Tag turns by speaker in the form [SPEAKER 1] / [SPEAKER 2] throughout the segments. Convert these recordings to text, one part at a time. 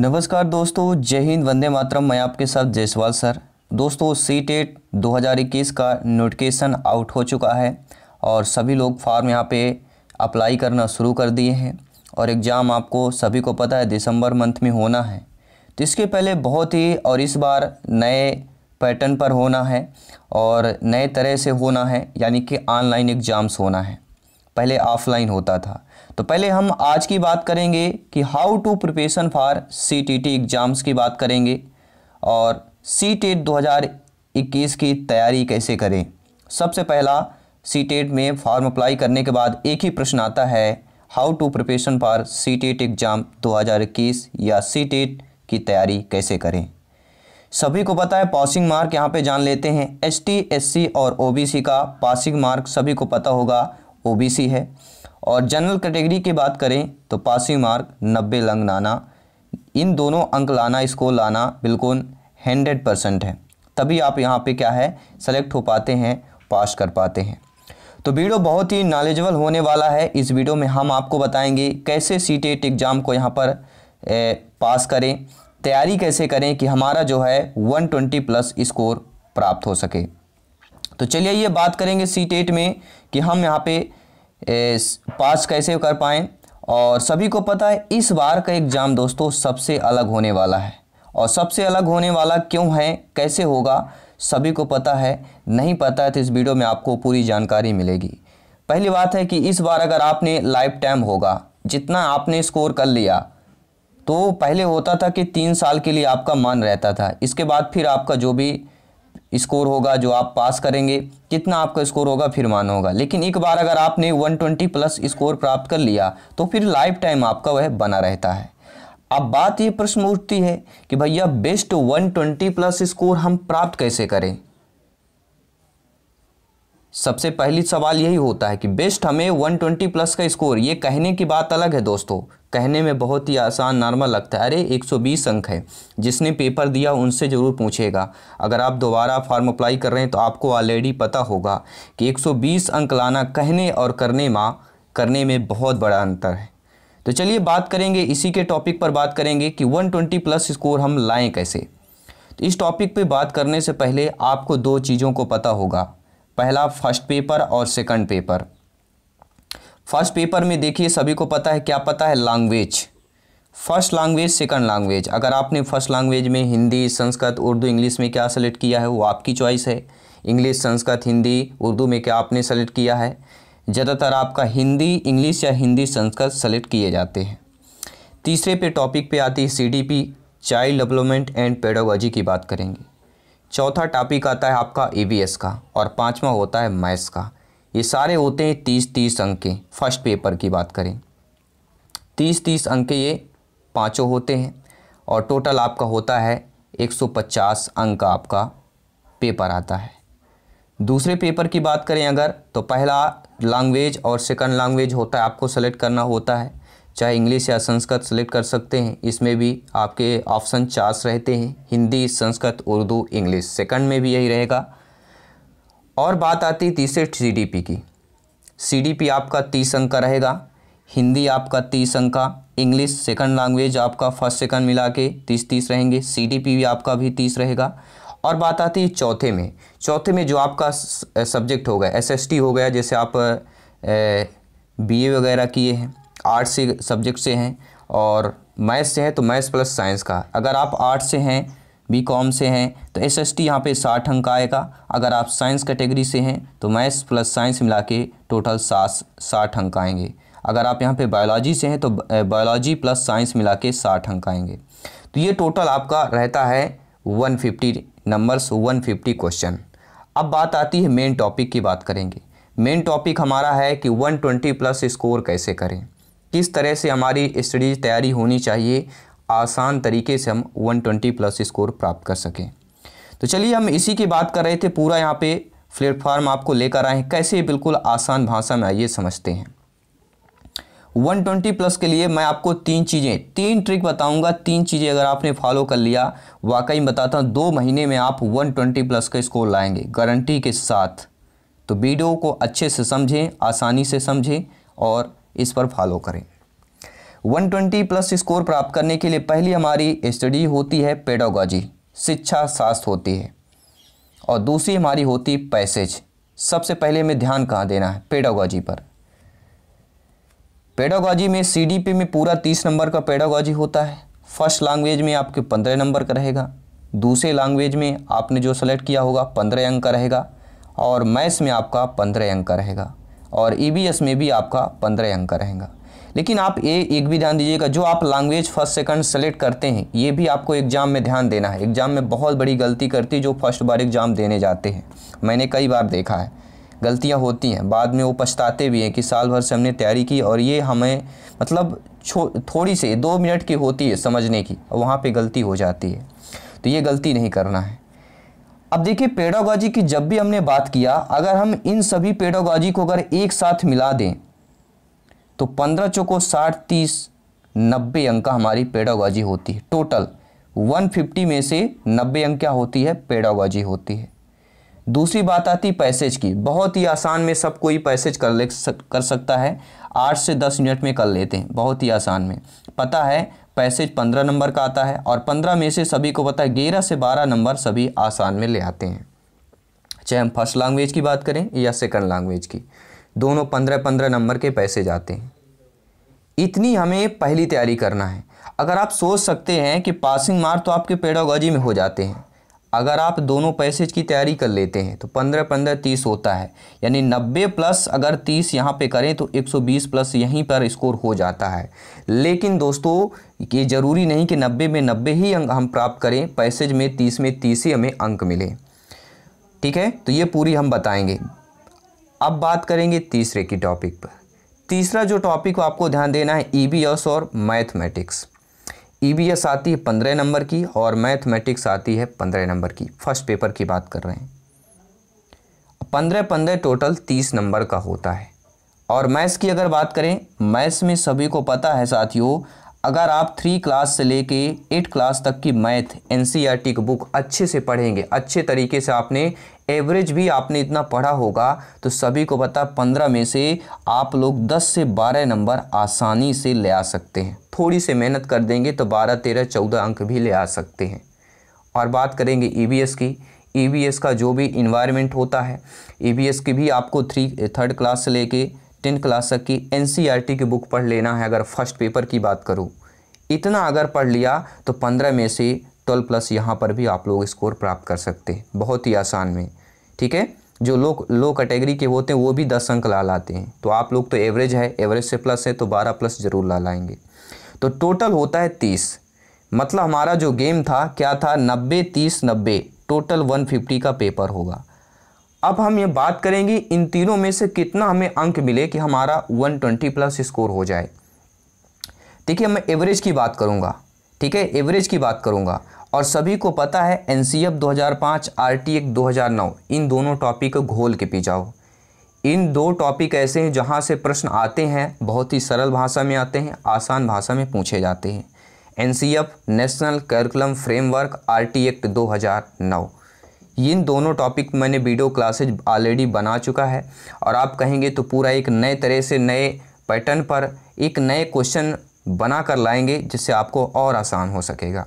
[SPEAKER 1] नमस्कार दोस्तों, जय हिंद, वंदे मातरम। मैं आपके साथ जयसवाल सर। दोस्तों, सीटेट 2021 का नोटिफिकेशन आउट हो चुका है और सभी लोग फॉर्म यहाँ पे अप्लाई करना शुरू कर दिए हैं और एग्ज़ाम आपको सभी को पता है दिसंबर मंथ में होना है। तो इसके पहले बहुत ही और इस बार नए पैटर्न पर होना है और नए तरह से होना है, यानी कि ऑनलाइन एग्ज़ाम्स होना है। पहले ऑफलाइन होता था। तो पहले हम आज की बात करेंगे कि how to preparation for CTET exams की बात करेंगे और सीटेट 2021 की तैयारी कैसे करें। सबसे पहला, सीटेट में फॉर्म अप्लाई करने के बाद एक ही प्रश्न आता है, how to preparation for CTET exam 2021 या सीटेट की तैयारी कैसे करें। सभी को पता है पासिंग मार्क, यहाँ पे जान लेते हैं। एसटी, एससी और ओबीसी का पासिंग मार्क सभी को पता होगा ओबीसी है और जनरल कैटेगरी की बात करें तो पासिंग मार्क 90 अंक लाना, इन दोनों अंक लाना, स्कोर लाना बिल्कुल 100% है, तभी आप यहाँ पे क्या है सेलेक्ट हो पाते हैं, पास कर पाते हैं। तो वीडियो बहुत ही नॉलेजेबल होने वाला है। इस वीडियो में हम आपको बताएंगे कैसे सीटेट एग्ज़ाम को यहाँ पर पास करें, तैयारी कैसे करें कि हमारा जो है 120 प्लस स्कोर प्राप्त हो सके। तो चलिए ये बात करेंगे सीटेट में कि हम यहाँ पे पास कैसे कर पाएँ। और सभी को पता है इस बार का एग्ज़ाम दोस्तों सबसे अलग होने वाला है और सबसे अलग होने वाला क्यों है, कैसे होगा, सभी को पता है। नहीं पता है तो इस वीडियो में आपको पूरी जानकारी मिलेगी। पहली बात है कि इस बार अगर आपने लाइफ टाइम होगा, जितना आपने स्कोर कर लिया, तो पहले होता था कि 3 साल के लिए आपका मान रहता था, इसके बाद फिर आपका जो भी स्कोर होगा, जो आप पास करेंगे, कितना आपका स्कोर होगा फिर मान होगा। लेकिन एक बार अगर आपने 120 प्लस स्कोर प्राप्त कर लिया तो फिर लाइफ टाइम आपका वह बना रहता है। अब बात ये प्रश्न उठती है कि भैया बेस्ट 120 प्लस स्कोर हम प्राप्त कैसे करें। सबसे पहली सवाल यही होता है कि बेस्ट हमें 120 प्लस का स्कोर, ये कहने की बात अलग है दोस्तों, कहने में बहुत ही आसान नॉर्मल लगता है, अरे 120 अंक है, जिसने पेपर दिया उनसे ज़रूर पूछेगा। अगर आप दोबारा फॉर्म अप्लाई कर रहे हैं तो आपको ऑलरेडी पता होगा कि 120 अंक लाना कहने और करने में बहुत बड़ा अंतर है। तो चलिए बात करेंगे, इसी के टॉपिक पर बात करेंगे कि 120 प्लस स्कोर हम लाएँ कैसे। तो इस टॉपिक पर बात करने से पहले आपको 2 चीज़ों को पता होगा। पहला फर्स्ट पेपर और सेकंड पेपर। फर्स्ट पेपर में देखिए सभी को पता है, क्या पता है, language, first language, second language. अगर आपने फर्स्ट लैंग्वेज में हिंदी, संस्कृत, उर्दू, इंग्लिश में क्या सेलेक्ट किया है वो आपकी चॉइस है। इंग्लिश, संस्कृत, हिंदी, उर्दू में क्या आपने सेलेक्ट किया है, ज़्यादातर आपका हिंदी, इंग्लिश या हिंदी, संस्कृत सेलेक्ट किए जाते हैं। तीसरे पे टॉपिक पे आती है CDP, child development and pedagogy की बात करेंगे। चौथा टॉपिक आता है आपका EVS का और 5वां होता है मैथ्स का। ये सारे होते हैं 30-30 अंक के। फर्स्ट पेपर की बात करें 30-30 अंक के ये पाँचों होते हैं और टोटल आपका होता है 150 अंक का आपका पेपर आता है। दूसरे पेपर की बात करें अगर, तो पहला लैंग्वेज और सेकंड लैंग्वेज होता है, आपको सेलेक्ट करना होता है, चाहे इंग्लिश या संस्कृत सेलेक्ट कर सकते हैं। इसमें भी आपके ऑप्शन 4 रहते हैं, हिंदी, संस्कृत, उर्दू, इंग्लिश। सेकंड में भी यही रहेगा। और बात आती है तीसरे CDP की। CDP आपका 30 अंक का रहेगा, हिंदी आपका 30 अंक का, इंग्लिश सेकंड लैंग्वेज आपका फर्स्ट सेकंड मिला के 30-30 रहेंगे, CDP भी आपका भी 30 रहेगा। और बात आती है चौथे में जो आपका सब्जेक्ट हो गया, SST हो गया, जैसे आप BA वगैरह किए हैं, आर्ट्स से सब्जेक्ट से हैं, और मैथ्स से है तो मैथ्स प्लस साइंस का। अगर आप आर्ट्स से हैं, BCom से हैं तो SST यहाँ पे 60 अंक आएगा। अगर आप साइंस कैटेगरी से हैं तो मैथ्स प्लस साइंस मिला के टोटल 60 अंक आएंगे। अगर आप यहाँ पे बायोलॉजी से हैं तो बायोलॉजी प्लस साइंस मिला के 60 अंक आएंगे। तो ये टोटल आपका रहता है 150 नंबर्स, 150 क्वेश्चन। अब बात आती है मेन टॉपिक की बात करेंगे। मेन टॉपिक हमारा है कि 120 प्लस स्कोर कैसे करें, किस तरह से हमारी स्टडी तैयारी होनी चाहिए, आसान तरीके से हम 120 प्लस स्कोर प्राप्त कर सकें। तो चलिए हम इसी की बात कर रहे थे, पूरा यहाँ पे प्लेटफॉर्म आपको लेकर आए हैं, कैसे बिल्कुल आसान भाषा में आइए समझते हैं। 120 प्लस के लिए मैं आपको 3 ट्रिक बताऊंगा। 3 चीज़ें अगर आपने फॉलो कर लिया, वाकई बताता हूँ 2 महीने में आप 120 प्लस का स्कोर लाएंगे गारंटी के साथ। तो वीडियो को अच्छे से समझें, आसानी से समझें और इस पर फॉलो करें। 120 प्लस स्कोर प्राप्त करने के लिए पहली हमारी स्टडी होती है पेडागॉजी, शिक्षा शास्त्र होती है, और दूसरी हमारी होती है पैसेज। सबसे पहले हमें ध्यान कहाँ देना है? पेडागॉजी पर। पेडागॉजी में सीडीपी में पूरा 30 नंबर का पेडागॉजी होता है। फर्स्ट लैंग्वेज में आपके 15 नंबर का रहेगा, दूसरे लैंग्वेज में आपने जो सेलेक्ट किया होगा 15 अंक का रहेगा, और मैथ्स में आपका 15 अंक का रहेगा, और ईवीएस में भी आपका 15 अंक का रहेगा। लेकिन आप एक भी ध्यान दीजिएगा, जो आप लैंग्वेज फर्स्ट सेकंड सेलेक्ट करते हैं ये भी आपको एग्ज़ाम में ध्यान देना है। एग्ज़ाम में बहुत बड़ी गलती करती है जो फर्स्ट बार एग्ज़ाम देने जाते हैं, मैंने कई बार देखा है, गलतियां होती हैं, बाद में वो पछताते भी हैं कि साल भर से हमने तैयारी की और ये हमें मतलब थोड़ी सी 2 मिनट की होती है समझने की, और वहाँ पे गलती हो जाती है। तो ये गलती नहीं करना है। अब देखिए पेडागॉजी की जब भी हमने बात किया, अगर हम इन सभी पेडागॉजी को अगर एक साथ मिला दें तो 15 चौको 60 30 90 अंक का हमारी पेडागॉजी होती है। टोटल 150 में से 90 अंक क्या होती है? पेडागॉजी होती है। दूसरी बात आती पैसेज की। बहुत ही आसान में सब कोई पैसेज कर सकता है, 8 से 10 मिनट में कर लेते हैं, बहुत ही आसान में। पता है पैसेज 15 नंबर का आता है, और 15 में से सभी को पता है 11 से 12 नंबर सभी आसान में ले आते हैं, चाहे हम फर्स्ट लैंग्वेज की बात करें या सेकंड लैंग्वेज की, दोनों 15-15 नंबर के पैसेज आते हैं। इतनी हमें पहली तैयारी करना है। अगर आप सोच सकते हैं कि पासिंग मार्क तो आपके पेडागॉजी में हो जाते हैं, अगर आप दोनों पैसेज की तैयारी कर लेते हैं तो 15-15 30 होता है, यानी 90 प्लस अगर 30 यहाँ पे करें तो 120 प्लस यहीं पर स्कोर हो जाता है। लेकिन दोस्तों ये ज़रूरी नहीं कि 90 में 90 ही अंक हम प्राप्त करें, पैसेज में 30 में 30 ही हमें अंक मिले। ठीक है, तो ये पूरी हम बताएंगे। अब बात करेंगे तीसरे की टॉपिक पर। तीसरा जो टॉपिक को आपको ध्यान देना है ईवीएस और मैथमेटिक्स। ईवीएस आती है 15 नंबर की और मैथमेटिक्स आती है 15 नंबर की। फर्स्ट पेपर की बात कर रहे हैं। 15-15 टोटल 30 नंबर का होता है। और मैथ्स की अगर बात करें, मैथ्स में सभी को पता है साथियों, अगर आप 3 क्लास से लेके 8 क्लास तक की मैथ एनसीईआरटी की बुक अच्छे से पढ़ेंगे, अच्छे तरीके से आपने एवरेज भी आपने इतना पढ़ा होगा, तो सभी को पता 15 में से आप लोग 10 से 12 नंबर आसानी से ले आ सकते हैं। थोड़ी सी मेहनत कर देंगे तो 12, 13, 14 अंक भी ले आ सकते हैं। और बात करेंगे ईवीएस की। ईवीएस का जो भी इन्वायरमेंट होता है, ईवीएस की भी आपको 3rd क्लास से लेके 10th क्लास तक की एनसीईआरटी की बुक पढ़ लेना है। अगर फर्स्ट पेपर की बात करूं, इतना अगर पढ़ लिया तो 15 में से 12 प्लस यहाँ पर भी आप लोग स्कोर प्राप्त कर सकते हैं, बहुत ही आसान में। ठीक है, जो लोग लो कैटेगरी के होते हैं वो भी 10 अंक ला लाते हैं, तो आप लोग तो एवरेज है, एवरेज से प्लस है तो 12 प्लस ज़रूर ला लाएंगे। तो टोटल होता है 30। मतलब हमारा जो गेम था क्या था? 90 30 90, टोटल 150 का पेपर होगा। अब हम ये बात करेंगे इन तीनों में से कितना हमें अंक मिले कि हमारा 120 प्लस स्कोर हो जाए। देखिए मैं एवरेज की बात करूंगा, ठीक है, एवरेज की बात करूंगा। और सभी को पता है एनसीएफ 2005 आरटीए 2009, इन दोनों टॉपिक को घोल के पी जाओ। इन 2 टॉपिक ऐसे हैं जहां से प्रश्न आते हैं, बहुत ही सरल भाषा में आते हैं, आसान भाषा में पूछे जाते हैं। NCF national curriculum framework RT act 2009, इन दोनों टॉपिक मैंने वीडियो क्लासेज ऑलरेडी बना चुका है। और आप कहेंगे तो पूरा एक नए तरह से नए पैटर्न पर एक नए क्वेश्चन बना कर लाएंगे जिससे आपको और आसान हो सकेगा।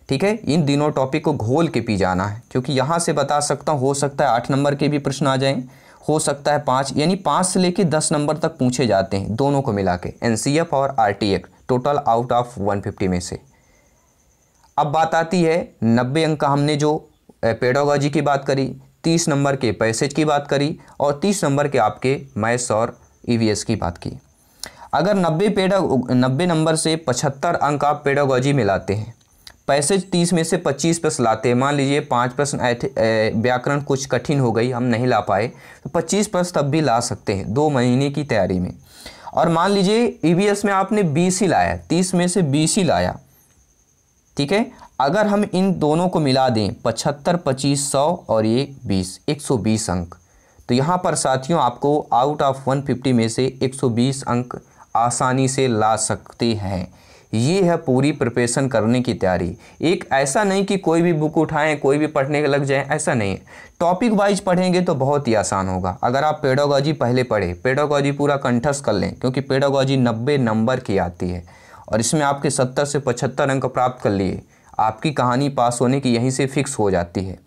[SPEAKER 1] ठीक है, इन तीनों टॉपिक को घोल के पी जाना है, क्योंकि यहाँ से बता सकता हूँ, हो सकता है 8 नंबर के भी प्रश्न आ जाएं, हो सकता है 5, यानी 5 से लेके 10 नंबर तक पूछे जाते हैं दोनों को मिला के, एनसीएफ और RT act, total out of 150 में से। अब बात आती है 90 अंक का, हमने जो पेडागॉजी की बात करी, 30 नंबर के पैसेज की बात करी, और 30 नंबर के आपके मैथ्स और ईवीएस की बात की। अगर 90 नंबर से 75 अंक आप पेडागॉजी में लाते हैं, पैसेज 30 में से 25 प्लस लाते हैं, मान लीजिए 5 प्रश्न व्याकरण कुछ कठिन हो गई, हम नहीं ला पाए, तो 25 प्लस तब भी ला सकते हैं 2 महीने की तैयारी में। और मान लीजिए ईवीएस में आपने 20 ही लाया, 30 में से 20 ही लाया, ठीक है, अगर हम इन दोनों को मिला दें 75 25 100 और ये 20, 120 अंक, तो यहाँ पर साथियों आपको आउट ऑफ 150 में से 120 अंक आसानी से ला सकते हैं। ये है पूरी प्रिपरेशन करने की तैयारी। एक ऐसा नहीं कि कोई भी बुक उठाएं कोई भी पढ़ने के लग जाएं, ऐसा नहीं है। टॉपिक वाइज पढ़ेंगे तो बहुत ही आसान होगा। अगर आप पेडागॉजी पहले पढ़े, पेडागॉजी पूरा कंठस्थ कर लें, क्योंकि पेडागॉजी 90 नंबर की आती है और इसमें आपके 70 से 75 अंक प्राप्त कर लिए, आपकी कहानी पास होने की यहीं से फिक्स हो जाती है।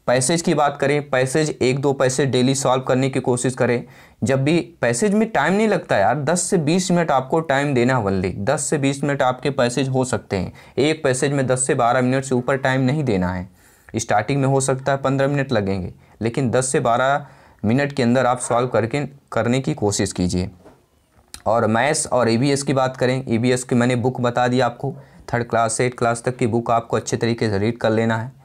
[SPEAKER 1] पैसेज की बात करें, पैसेज 1-2 पैसेज डेली सॉल्व करने की कोशिश करें। जब भी पैसेज में टाइम नहीं लगता यार, 10 से 20 मिनट आपको टाइम देना है वनली। 10 से 20 मिनट आपके पैसेज हो सकते हैं। एक पैसेज में 10 से 12 मिनट से ऊपर टाइम नहीं देना है। स्टार्टिंग में हो सकता है 15 मिनट लगेंगे, लेकिन 10 से 12 मिनट के अंदर आप सॉल्व करने की कोशिश कीजिए। और मैथ्स और EVS की बात करें, EVS की मैंने बुक बता दी आपको, 3rd क्लास से 8th क्लास तक की बुक आपको अच्छे तरीके से रीड कर लेना है।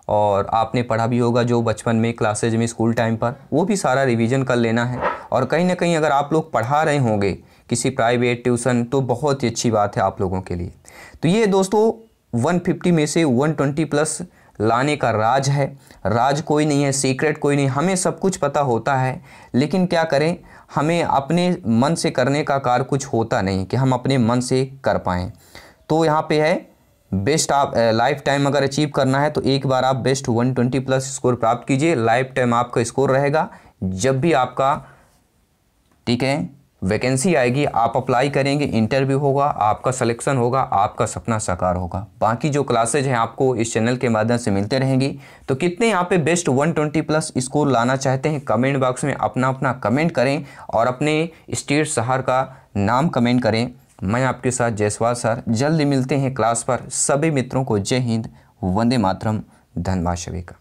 [SPEAKER 1] और आपने पढ़ा भी होगा जो बचपन में क्लासेज में स्कूल टाइम पर, वो भी सारा रिवीजन कर लेना है। और कहीं ना कहीं अगर आप लोग पढ़ा रहे होंगे किसी प्राइवेट ट्यूशन, तो बहुत ही अच्छी बात है आप लोगों के लिए। तो ये दोस्तों 150 में से 120 प्लस लाने का राज है। राज कोई नहीं है, सीक्रेट कोई नहीं, हमें सब कुछ पता होता है, लेकिन क्या करें, हमें अपने मन से करने का कार्य कुछ होता नहीं कि हम अपने मन से कर पाएँ। तो यहाँ पे है बेस्ट, आप लाइफ टाइम अगर अचीव करना है तो एक बार आप बेस्ट 120 प्लस स्कोर प्राप्त कीजिए। लाइफ टाइम आपका स्कोर रहेगा। जब भी आपका ठीक है वैकेंसी आएगी, आप अप्लाई करेंगे, इंटरव्यू होगा, आपका सिलेक्शन होगा, आपका सपना साकार होगा। बाकी जो क्लासेज हैं आपको इस चैनल के माध्यम से मिलते रहेंगी। तो कितने यहाँ पे बेस्ट 120 प्लस स्कोर लाना चाहते हैं, कमेंट बॉक्स में अपना अपना कमेंट करें और अपने स्टेट शहर का नाम कमेंट करें। मैं आपके साथ जयसवाल सर, जल्दी मिलते हैं क्लास पर। सभी मित्रों को जय हिंद, वंदे मातरम, धन्यवाद सभी का।